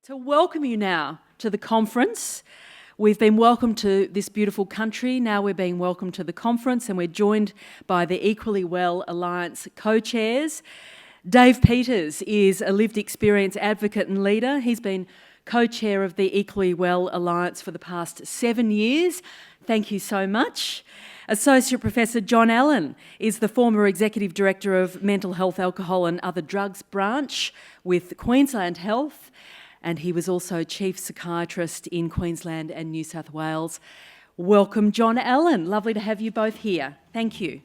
To welcome you now to the conference. We've been welcomed to this beautiful country, now we're being welcomed to the conference, and we're joined by the Equally Well Alliance co-chairs. Dave Peters is a lived experience advocate and leader. He's been co-chair of the Equally Well Alliance for the past 7 years. Thank you so much. Associate Professor John Allan is the former Executive Director of Mental Health, Alcohol and Other Drugs branch with Queensland Health, and he was also Chief Psychiatrist in Queensland and New South Wales. Welcome, John Allan. Lovely to have you both here. Thank you.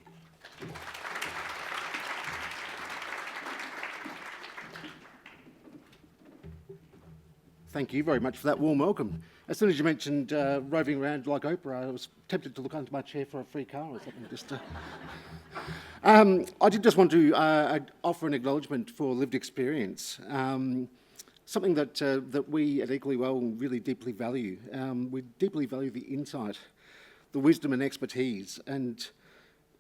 Thank you very much for that warm welcome. As soon as you mentioned roving around like Oprah, I was tempted to look under my chair for a free car or something. I did just want to offer an acknowledgement for lived experience. Something that we at Equally Well really deeply value. We deeply value the insight, the wisdom and expertise, and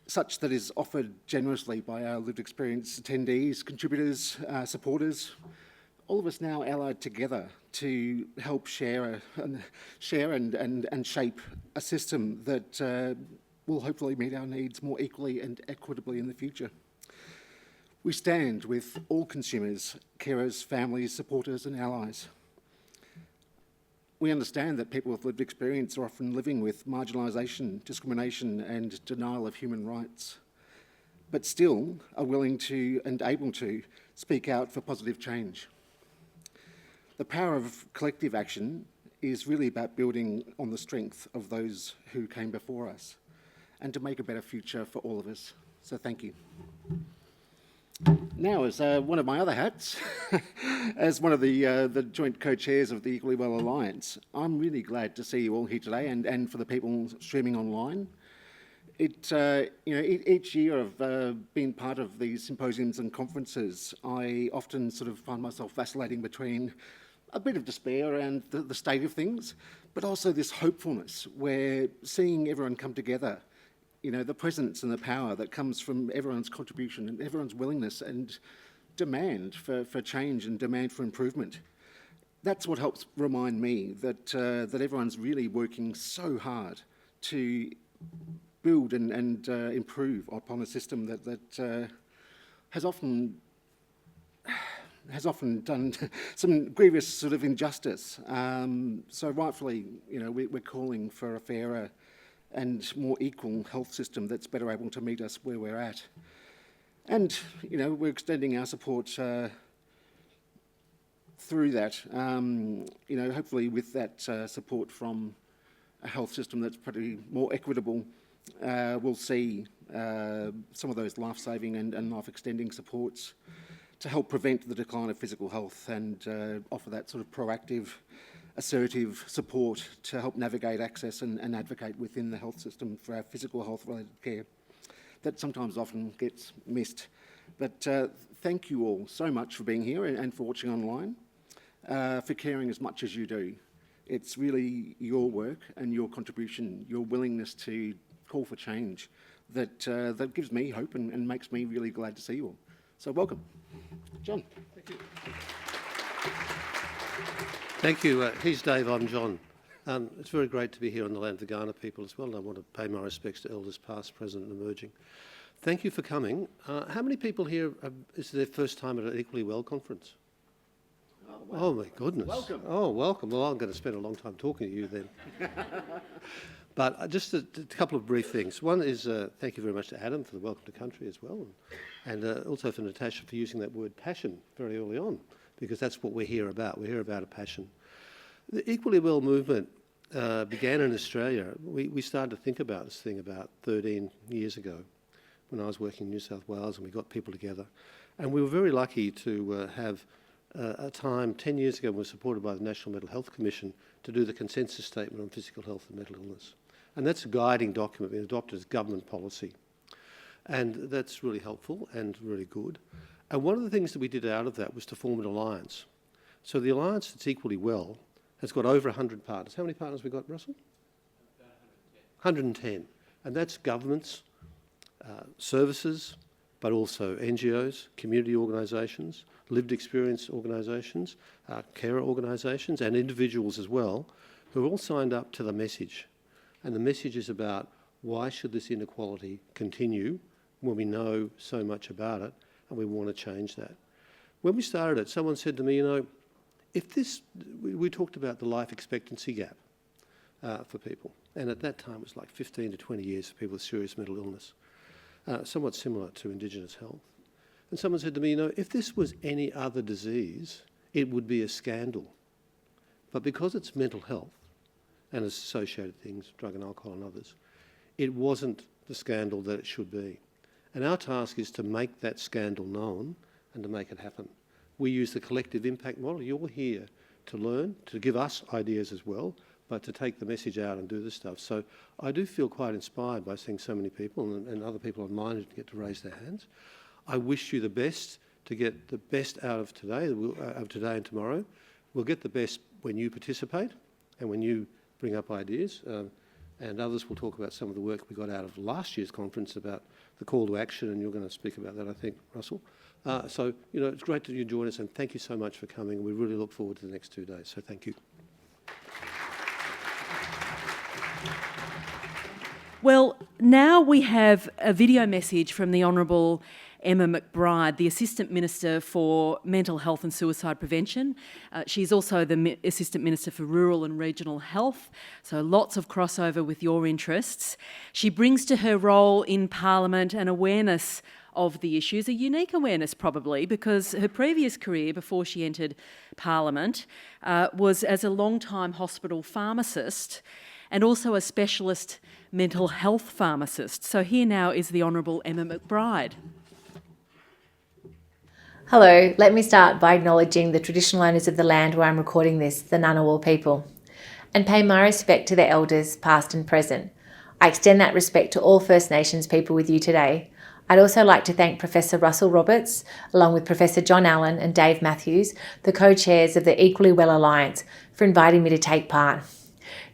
such that is offered generously by our lived experience attendees, contributors, supporters, all of us now allied together to help share and shape a system that will hopefully meet our needs more equally and equitably in the future. We stand with all consumers, carers, families, supporters and allies. We understand that people with lived experience are often living with marginalisation, discrimination and denial of human rights, but still are willing to and able to speak out for positive change. The power of collective action is really about building on the strength of those who came before us and to make a better future for all of us. So thank you. Now, as one of my other hats, as one of the joint co-chairs of the Equally Well Alliance, I'm really glad to see you all here today and for the people streaming online. Each year of being part of these symposiums and conferences, I often sort of find myself vacillating between a bit of despair and the state of things, but also this hopefulness where seeing everyone come together, the presence and the power that comes from everyone's contribution and everyone's willingness and demand for change and demand for improvement. That's what helps remind me that everyone's really working so hard to build and improve upon a system that has often done some grievous sort of injustice. So rightfully, we're calling for a fairer and more equal health system that's better able to meet us where we're at. And, we're extending our support through that, hopefully with that support from a health system that's pretty more equitable, we'll see some of those life-saving and life-extending supports to help prevent the decline of physical health and offer that sort of proactive, assertive support to help navigate access and advocate within the health system for our physical health-related care that sometimes often gets missed. But thank you all so much for being here and for watching online, for caring as much as you do. It's really your work and your contribution, your willingness to call for change that gives me hope and makes me really glad to see you all. So welcome. John. Thank you. Thank you. He's Dave, I'm John. It's very great to be here on the land of the Kaurna people as well, and I want to pay my respects to elders past, present and emerging. Thank you for coming. How many people here, is their first time at an Equally Well conference? Oh, wow. Oh my goodness. Welcome. Oh, welcome. Well, I'm going to spend a long time talking to you then. But just a couple of brief things. One is thank you very much to Adam for the welcome to country as well, and also for Natasha for using that word passion very early on, because that's what we're here about. We're here about a passion. The Equally Well movement began in Australia. We started to think about this thing about 13 years ago when I was working in New South Wales, and we got people together. And we were very lucky to have a time 10 years ago when we were supported by the National Mental Health Commission to do the consensus statement on physical health and mental illness. And that's a guiding document being adopted as government policy. And that's really helpful and really good. And one of the things that we did out of that was to form an alliance. So the alliance that's Equally Well has got over 100 partners. How many partners have we got, Russell? 110. And that's governments, services, but also NGOs, community organisations, lived experience organisations, carer organisations and individuals as well, who are all signed up to the message. And the message is about why should this inequality continue when we know so much about it and we want to change that. When we started it, someone said to me, you know, if this, we talked about the life expectancy gap for people, and at that time it was like 15 to 20 years for people with serious mental illness, somewhat similar to Indigenous health. And someone said to me, you know, if this was any other disease, it would be a scandal. But because it's mental health and its associated things, drug and alcohol and others, it wasn't the scandal that it should be. And our task is to make that scandal known and to make it happen. We use the collective impact model. You're here to learn, to give us ideas as well, but to take the message out and do this stuff. So I do feel quite inspired by seeing so many people and other people online who get to raise their hands. I wish you the best to get the best out of today and tomorrow. We'll get the best when you participate and when you bring up ideas. And others will talk about some of the work we got out of last year's conference about the call to action, and you're going to speak about that, I think, Russell. So, you know, it's great that you join us, and thank you so much for coming. We really look forward to the next 2 days, so thank you. Well, now we have a video message from the Honourable Emma McBride, the Assistant Minister for Mental Health and Suicide Prevention. She's also the Assistant Minister for Rural and Regional Health, so lots of crossover with your interests. She brings to her role in Parliament an awareness of the issues, a unique awareness probably, because her previous career before she entered Parliament was as a long-time hospital pharmacist and also a specialist mental health pharmacist. So here now is the Honourable Emma McBride. Hello, let me start by acknowledging the traditional owners of the land where I'm recording this, the Ngunnawal people, and pay my respect to their elders, past and present. I extend that respect to all First Nations people with you today. I'd also like to thank Professor Russell Roberts, along with Professor John Allan and Dave Matthews, the co-chairs of the Equally Well Alliance, for inviting me to take part.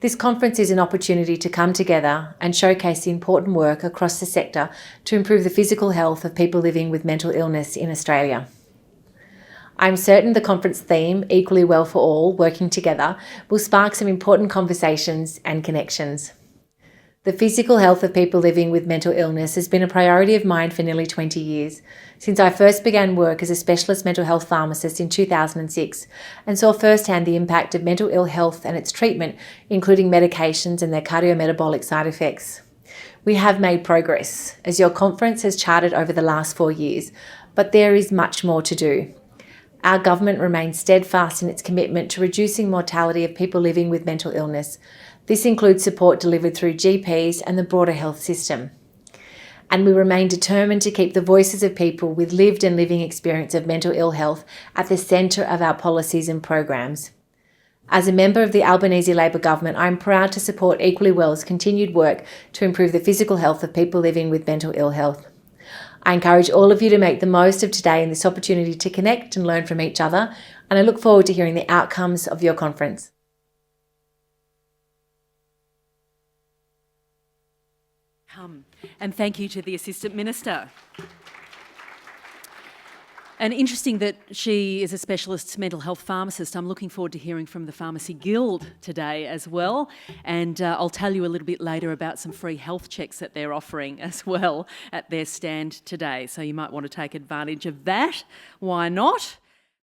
This conference is an opportunity to come together and showcase the important work across the sector to improve the physical health of people living with mental illness in Australia. I'm certain the conference theme, Equally Well for All, Working Together, will spark some important conversations and connections. The physical health of people living with mental illness has been a priority of mine for nearly 20 years, since I first began work as a specialist mental health pharmacist in 2006 and saw firsthand the impact of mental ill health and its treatment, including medications and their cardiometabolic side effects. We have made progress, as your conference has charted over the last 4 years, but there is much more to do. Our government remains steadfast in its commitment to reducing mortality of people living with mental illness. This includes support delivered through GPs and the broader health system. And we remain determined to keep the voices of people with lived and living experience of mental ill health at the centre of our policies and programs. As a member of the Albanese Labor government, I am proud to support Equally Well's continued work to improve the physical health of people living with mental ill health. I encourage all of you to make the most of today and this opportunity to connect and learn from each other, and I look forward to hearing the outcomes of your conference. And thank you to the Assistant Minister. And interesting that she is a specialist mental health pharmacist. I'm looking forward to hearing from the Pharmacy Guild today as well. And I'll tell you a little bit later about some free health checks that they're offering as well at their stand today. So you might want to take advantage of that. Why not?